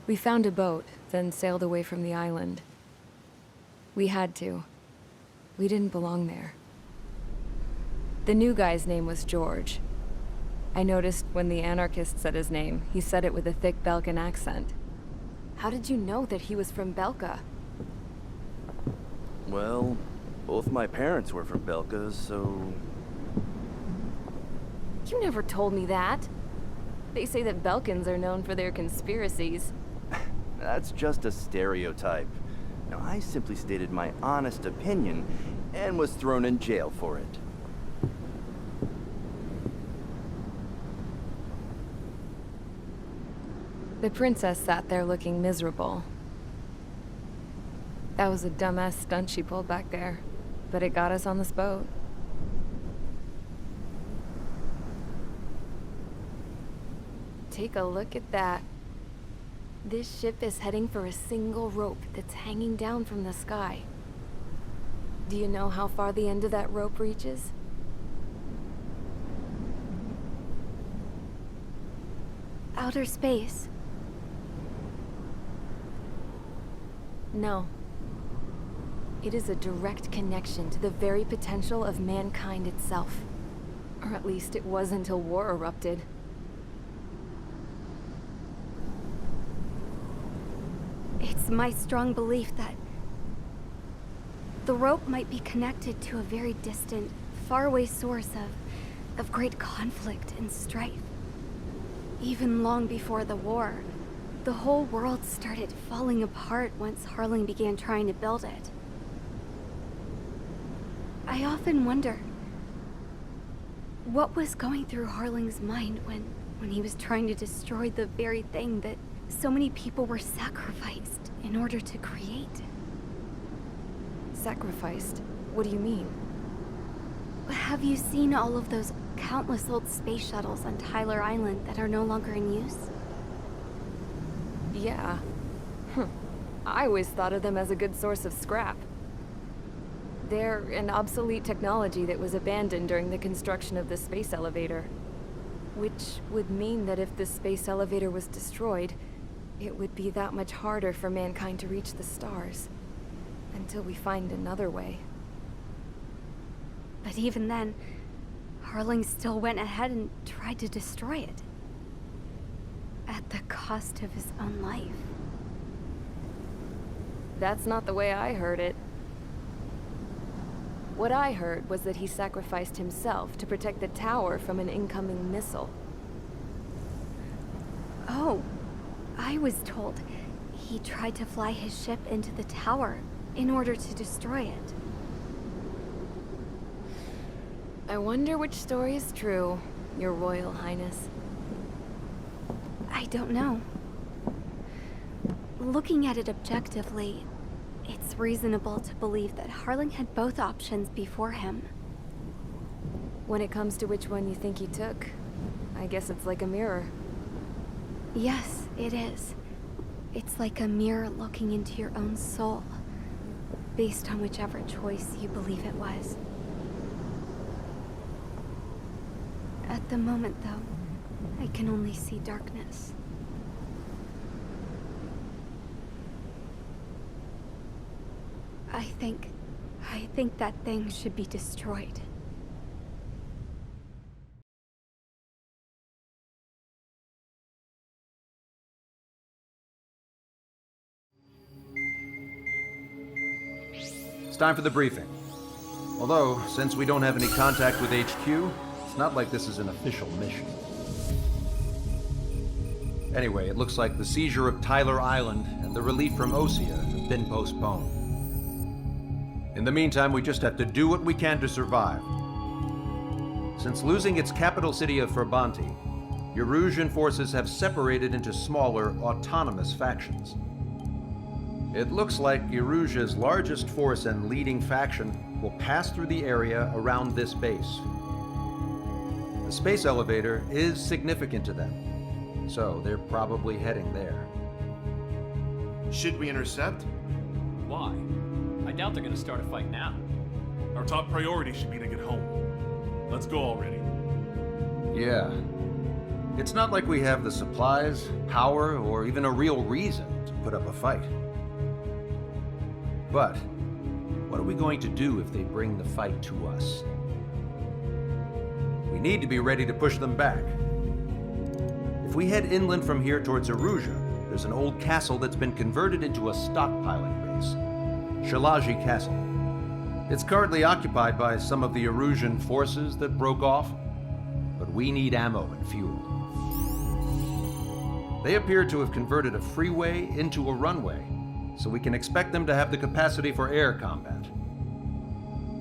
We found a boat, then sailed away from the island. We had to. We didn't belong there. The new guy's name was George. I noticed when the anarchist said his name, he said it with a thick Belkan accent. How did you know that he was from Belka? Well, both my parents were from Belka, so... You never told me that. They say that Belkans are known for their conspiracies. That's just a stereotype. Now, I simply stated my honest opinion and was thrown in jail for it. The princess sat there looking miserable. That was a dumbass stunt she pulled back there, but it got us on this boat. Take a look at that. This ship is heading for a single rope that's hanging down from the sky. Do you know how far the end of that rope reaches? Outer space. No. It is a direct connection to the very potential of mankind itself. Or at least it was until war erupted. It's my strong belief that the rope might be connected to a very distant, faraway source of great conflict and strife. Even long before the war, the whole world started falling apart once Harling began trying to build it. I often wonder what was going through Harling's mind when he was trying to destroy the very thing that so many people were sacrificed in order to create. Sacrificed? What do you mean? Have you seen all of those countless old space shuttles on Tyler Island that are no longer in use? Yeah. I always thought of them as a good source of scrap. They're an obsolete technology that was abandoned during the construction of the space elevator. Which would mean that if the space elevator was destroyed, it would be that much harder for mankind to reach the stars. Until we find another way. But even then, Harling still went ahead and tried to destroy it. At the cost of his own life. That's not the way I heard it. What I heard was that he sacrificed himself to protect the tower from an incoming missile. Oh, I was told he tried to fly his ship into the tower in order to destroy it. I wonder which story is true, Your Royal Highness. I don't know. Looking at it objectively, it's reasonable to believe that Harling had both options before him. When it comes to which one you think he took, I guess it's like a mirror. Yes, it is. It's like a mirror looking into your own soul, based on whichever choice you believe it was. At the moment, though, I can only see darkness. I think that thing should be destroyed. It's time for the briefing. Although, since we don't have any contact with HQ, it's not like this is an official mission. Anyway, it looks like the seizure of Tyler Island and the relief from Osea have been postponed. In the meantime, we just have to do what we can to survive. Since losing its capital city of Ferbanti, Erusian forces have separated into smaller, autonomous factions. It looks like Erusia's largest force and leading faction will pass through the area around this base. The space elevator is significant to them, so they're probably heading there. Should we intercept? Why? I doubt they're gonna start a fight now. Our top priority should be to get home. Let's go already. Yeah. It's not like we have the supplies, power, or even a real reason to put up a fight. But what are we going to do if they bring the fight to us? We need to be ready to push them back. If we head inland from here towards Aruja, there's an old castle that's been converted into a stockpiling base. Shilaji Castle. It's currently occupied by some of the Arusian forces that broke off, but we need ammo and fuel. They appear to have converted a freeway into a runway, so we can expect them to have the capacity for air combat.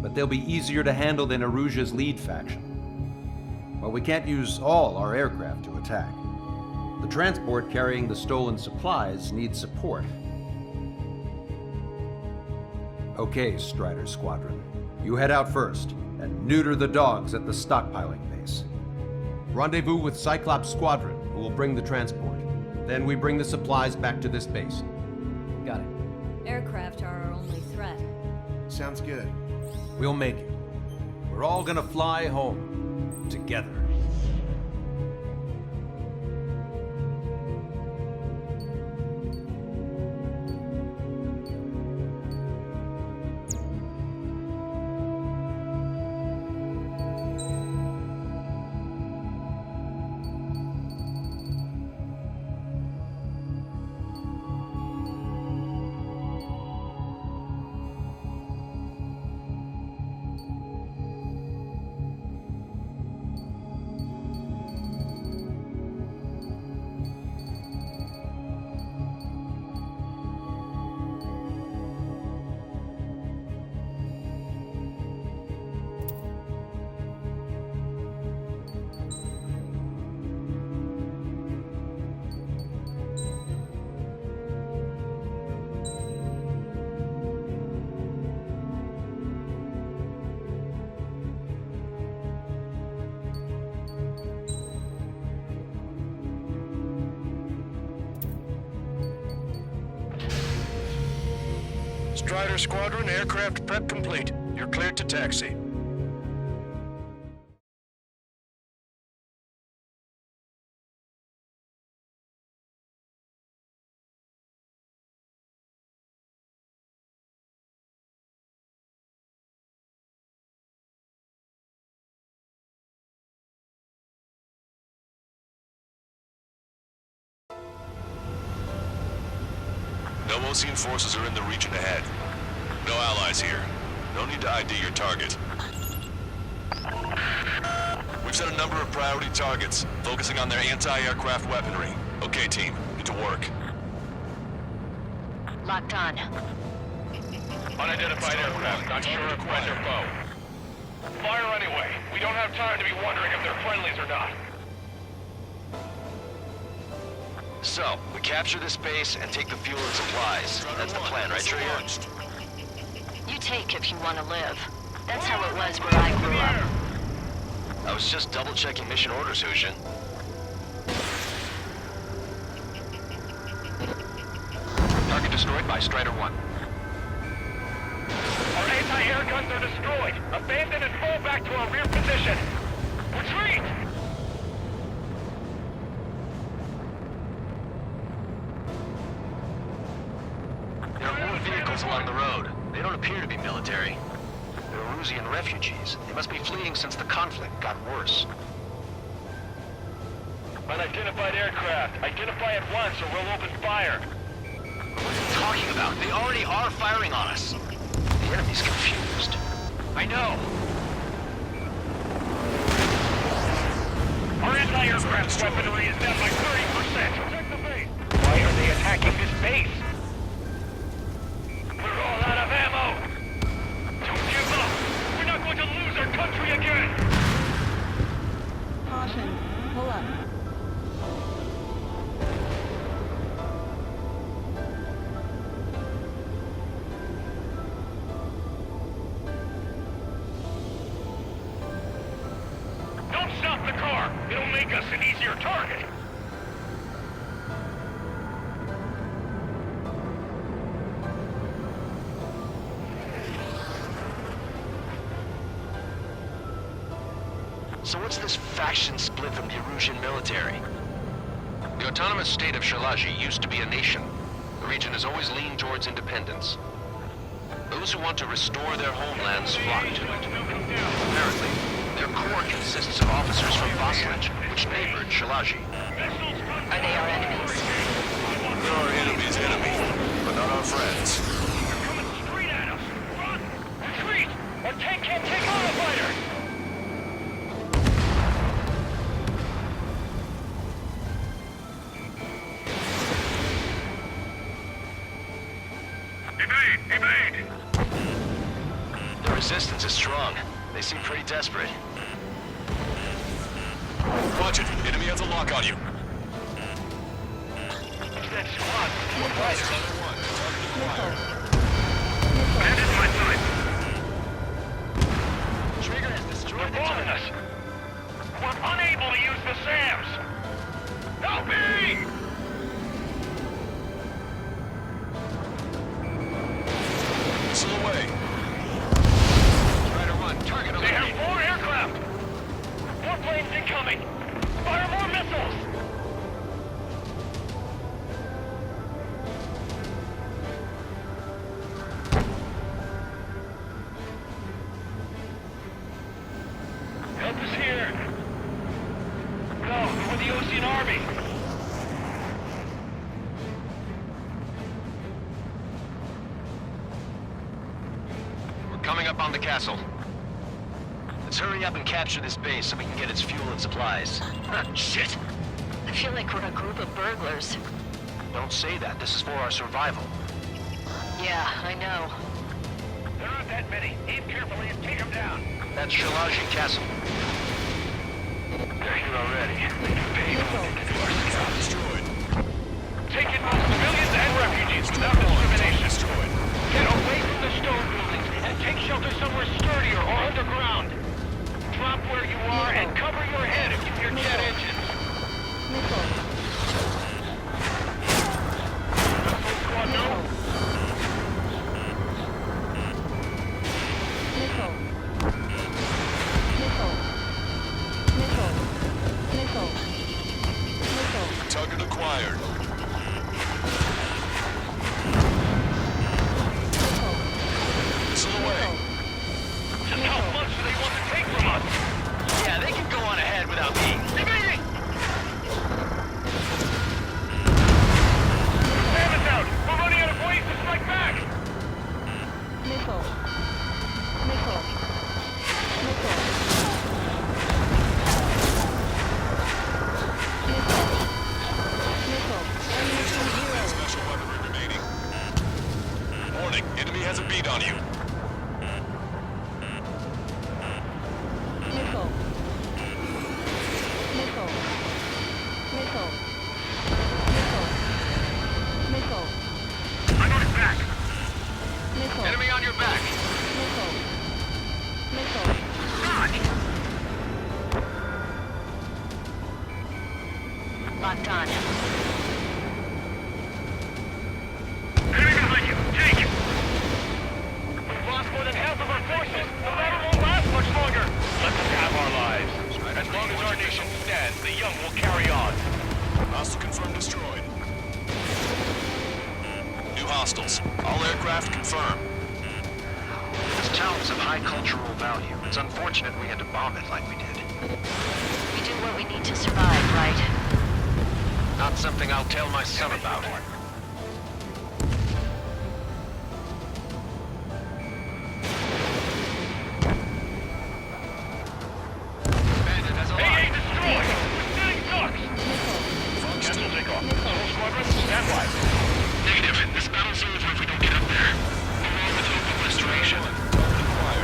But they'll be easier to handle than Aruja's lead faction. Well, we can't use all our aircraft to attack. The transport carrying the stolen supplies needs support. Okay, Strider Squadron. You head out first and neuter the dogs at the stockpiling base. Rendezvous with Cyclops Squadron, who will bring the transport. Then we bring the supplies back to this base. Got it. Aircraft are our only threat. Sounds good. We'll make it. We're all gonna fly home together. Strider Squadron, aircraft prep complete. You're cleared to taxi. No Osean forces are in the region ahead. No allies here. No need to ID your target. We've set a number of priority targets, focusing on their anti-aircraft weaponry. Okay, team, get to work. Locked on. Unidentified aircraft, not sure if friend or foe. Fire anyway. We don't have time to be wondering if they're friendlies or not. So, we capture this base and take the fuel and supplies. That's the plan, right, Trigger? You take if you want to live. That's how it was where I grew up. I was just double-checking mission orders, Hushin. Target destroyed by Strider 1. Our anti-air guns are destroyed. Abandon and fall back to our rear position. Retreat! There are more vehicles along the road. They don't appear to be military. They're Arusian refugees. They must be fleeing since the conflict got worse. Unidentified aircraft. Identify at once or we'll open fire. What are you talking about? They already are firing on us. The enemy's confused. I know. Our anti-aircraft weaponry is down by 30%. Protect the base. Why are they attacking this base? We're all out of ammo. Don't give up. We're not going to lose our country again. Caution. Pull up. Don't stop the car. It'll make us an easier target. So what's this faction split from the Erusian military. The autonomous state of Shalaji used to be a nation. The region has always leaned towards independence. Those who want to restore their homelands flock to it. Apparently, their core consists of officers from Vassalage, which neighbored Shalaji. Are they our enemies? They're our enemies' enemy, but not our friends. They're coming straight at us! Run! Retreat! Our tank can't take on a fighter! Evade! The resistance is strong. They seem pretty desperate. Watch it! Enemy has a lock on you! That squad! Bandit my side! Trigger has destroyed the They're us! We're unable to use the SAMs! Help me! Missile away. Try to run. Target They have 4 aircraft! 4 planes incoming! Fire more missiles! Help is here! No, we're the Ocean Army! We're coming up on the castle. Let's hurry up and capture this base so we can get its fuel and supplies. Shit! I feel like we're a group of burglars. Don't say that. This is for our survival. Yeah, I know. There aren't that many. Aim carefully and take them down. That's Shalaji Castle. They're here already. Destroyed. Take in both civilians and refugees without discrimination. Get away from the stone buildings and take shelter somewhere sturdier or underground. Drop where you are and cover your head if you hear jet engines. Missile squad, no? Target acquired. Missile away. Just how much do they want to take from us? Yeah, they can go on ahead without me. Evading! Sam is out! We're running out of ways to strike back! Special weaponry remaining. Warning, enemy has a beat on you. I'm on his back! Enemy on your back. Locked on. Enemy behind you! Take it! We've lost more than half of our forces! The battle won't last much longer! Let us have our lives. As long as our nation stands, the young will carry on. Hostile confirmed destroyed. New hostiles. All aircraft confirmed. This town is of high cultural value. It's unfortunate we had to bomb it like we did. We do what we need to survive, right? Not something I'll tell my son about. Bandit has a AA line. destroyed! We're sitting ducks! Cancel takeoff. Whole squadron, stand by. Negative. This battle's over if we don't get up there. Along with hope of restoration.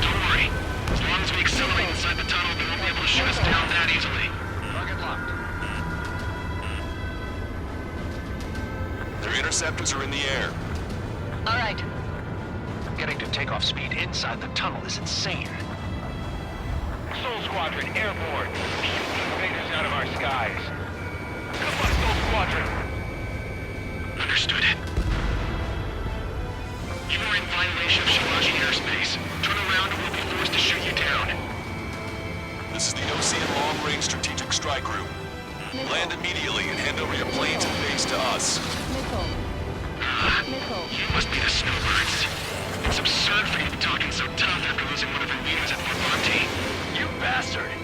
Don't worry. As long as we accelerate inside the tunnel, they won't be able to shoot us down that easily. Target locked. Their interceptors are in the air. All right. Getting to takeoff speed inside the tunnel is insane. Soul Squadron, airborne. Shoot the invaders out of our skies. Good luck, Soul Squadron. Understood. You are in violation of Shalaji airspace. Turn around or we'll be forced to shoot you down. This is the OC long-range strategic strike group. Land immediately and hand over your planes and base to us. You must be the snowbirds. It's absurd for you to be talking so tough after losing one of your leaders at Formonte. You bastard!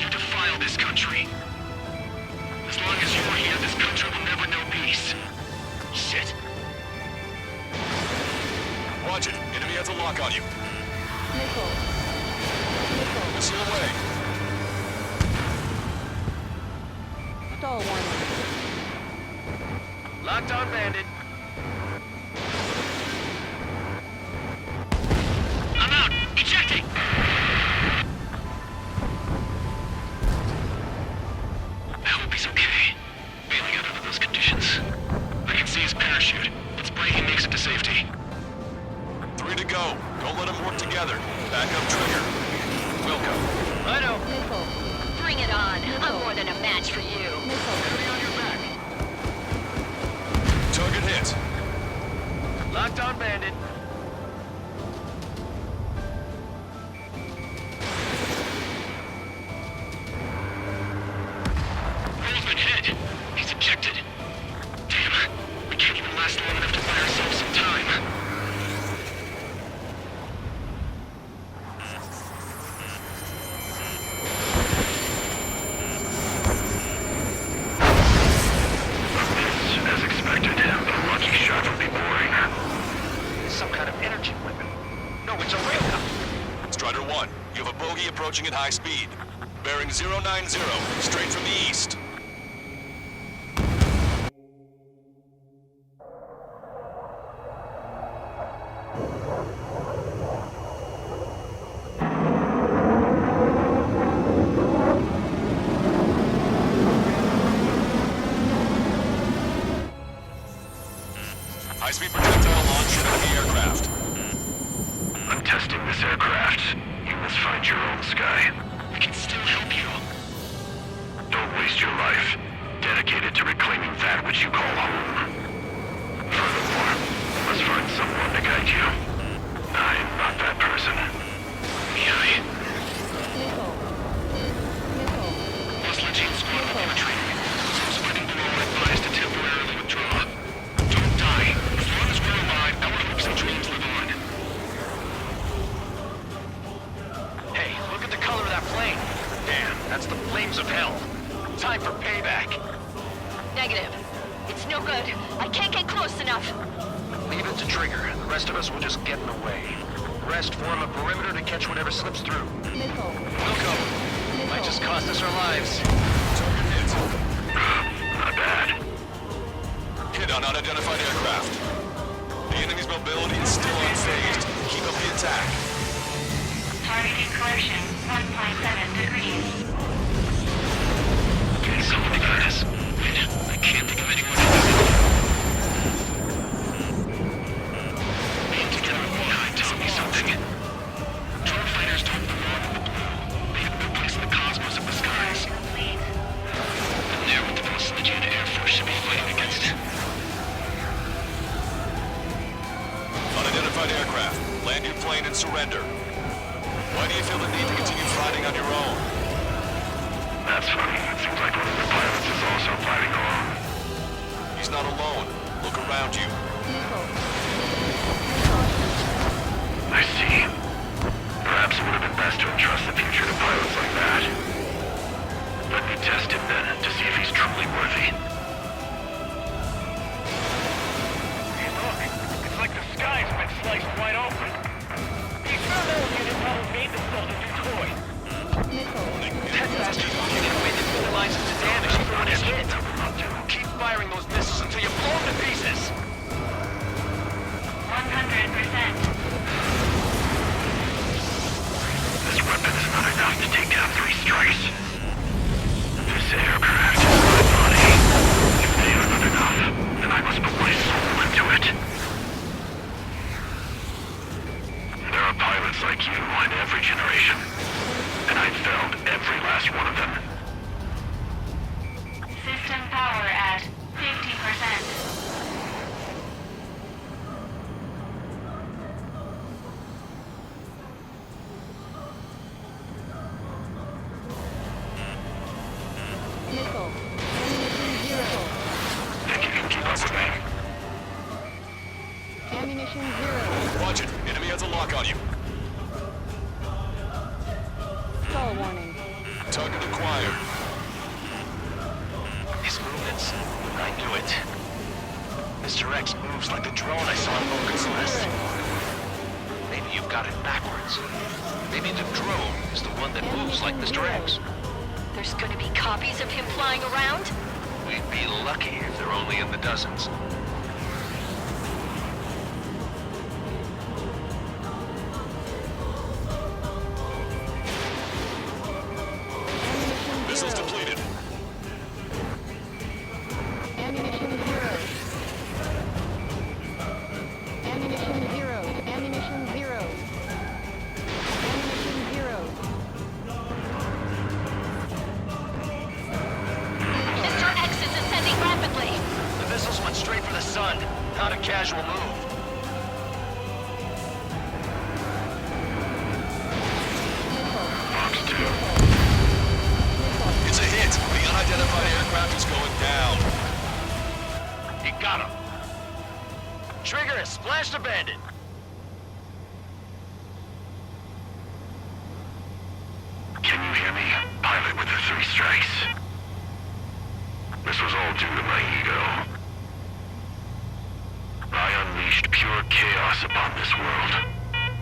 You defile this country. As long as you're here, this country will never know peace. Shit. Watch it. Enemy has a lock on you. Missile away. Locked on, bandit. I'm out! Ejecting! I hope he's okay. Bailing out under those conditions. I can see his parachute. Let's pray he makes it to safety. 3 to go. Don't let them work together. Back up trigger. Wilco. I know. Bring it on. I'm more than a match for you. Enemy on your back. Target hit. Locked on, bandit. Roll's been hit. He's ejected. Damn. We can't even last long enough to buy ourselves some time. As expected, the lucky shot would be boring. Some kind of energy weapon. No, it's a railgun. Strider 1, you have a bogey approaching at high speed. Bearing 090, straight from the east. High-speed projectile launch into the aircraft. I'm testing this aircraft. You must find your own sky. We can still help you. Don't waste your life. Dedicated to reclaiming that which you call home. Furthermore, you must find someone to guide you. I am not that person. Miai. Muscle team squad infiltrating. Those fighting below are advised to temporarily withdraw. Don't die. As long as we're alive, our hopes and dreams live on. Hey, look at the color of that plane. Damn, that's the flames of hell. Time for payback. Negative. It's no good. I can't get close enough. Leave it to Trigger. The rest of us will just get in the way. Rest form a perimeter to catch whatever slips through. Wilco. Might just cost us our lives. Target hit. Not bad. Hit on unidentified aircraft. The enemy's mobility is still unfazed. Keep up the attack. Target incursion, 1.7 degrees. Okay, someone to guide us. I can't think of anyone to do it. Being together with Miai taught me something. Tor fighters don't belong in the blue. They have no place in the cosmos of the skies. And they're what the most legit Air Force should be fighting against. Unidentified aircraft. Land your plane and surrender. Why do you feel the need to continue fighting on your own? That's funny. It seems like one of the pilots is also fighting alone. He's not alone. Look around you. I see. Perhaps it would have been best to entrust the future to pilots like that. Let me test him then, to see if he's truly worthy. Hey look, it's like the sky's been sliced wide open. The experimental unit probably made themselves a new toy. That bastard's looking in a way that minimizes the damage even when he's hit. Keep firing those missiles until you blow them to pieces. 100%. This weapon is not enough to take down 3 strikes. This aircraft is my body. If they are not enough, then I must put my soul into it. There are pilots like you in every generation, and I've found every last one of them. System power at 50%. Missile. Ammunition 0. Think you can keep up with me? Ammunition 0. Watch it. Enemy has a lock on you. Stall warning. Target acquired. His movements. I knew it. Mr. X moves like the drone I saw in Vulcan Celeste. Maybe you've got it backwards. Maybe the drone is the one that moves like Mr. X. There's gonna be copies of him flying around? We'd be lucky if they're only in the dozens. Missiles depleted. Ammunition 0. Ammunition 0. Ammunition 0. Ammunition 0. Mr. X is ascending rapidly. The missiles went straight for the sun. Not a casual move. Fox 2. It's a hit. The unidentified aircraft is going down. You got him. Trigger has splashed a bandit. Can you hear me? Pilot with the 3 strikes. This was all due to my ego. I unleashed pure chaos upon this world,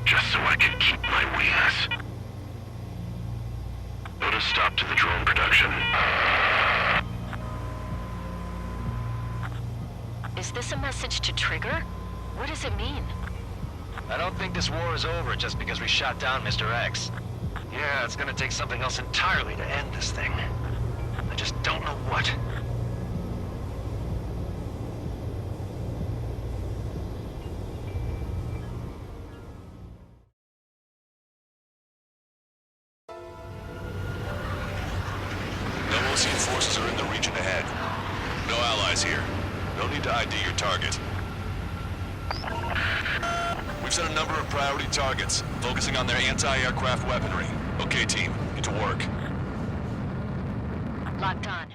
just so I could keep my wings. Put a stop to the drone production. Is this a message to Trigger? What does it mean? I don't think this war is over just because we shot down Mr. X. Yeah, it's gonna take something else entirely to end this thing. I just don't know what. No Osean forces are in the region ahead. No allies here. No need to ID your target. We've set a number of priority targets, focusing on their anti-aircraft weaponry. Okay, team, get to work. Locked on.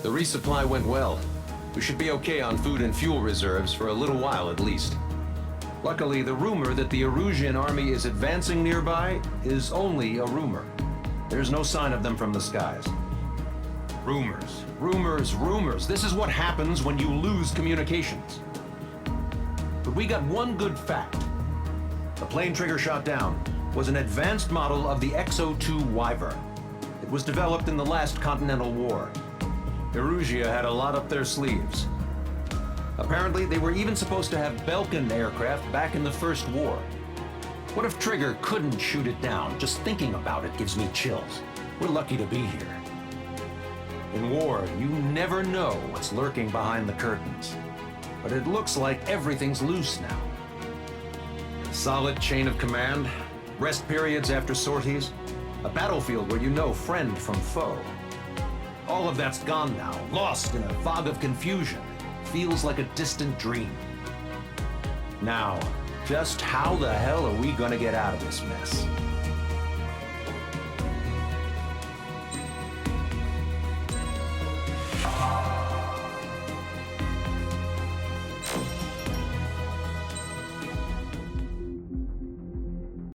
The resupply went well. We should be okay on food and fuel reserves for a little while at least. Luckily, the rumor that the Erusian army is advancing nearby is only a rumor. There's no sign of them from the skies. Rumors, rumors, rumors. This is what happens when you lose communications. But we got one good fact. The plane Trigger shot down was an advanced model of the XO-2 Wyvern. It was developed in the last Continental War. Erusia had a lot up their sleeves. Apparently, they were even supposed to have Belkin aircraft back in the First War. What if Trigger couldn't shoot it down? Just thinking about it gives me chills. We're lucky to be here. In war, you never know what's lurking behind the curtains. But it looks like everything's loose now. Solid chain of command, rest periods after sorties, a battlefield where you know friend from foe. All of that's gone now, lost in a fog of confusion. Feels like a distant dream. Now, just how the hell are we gonna get out of this mess?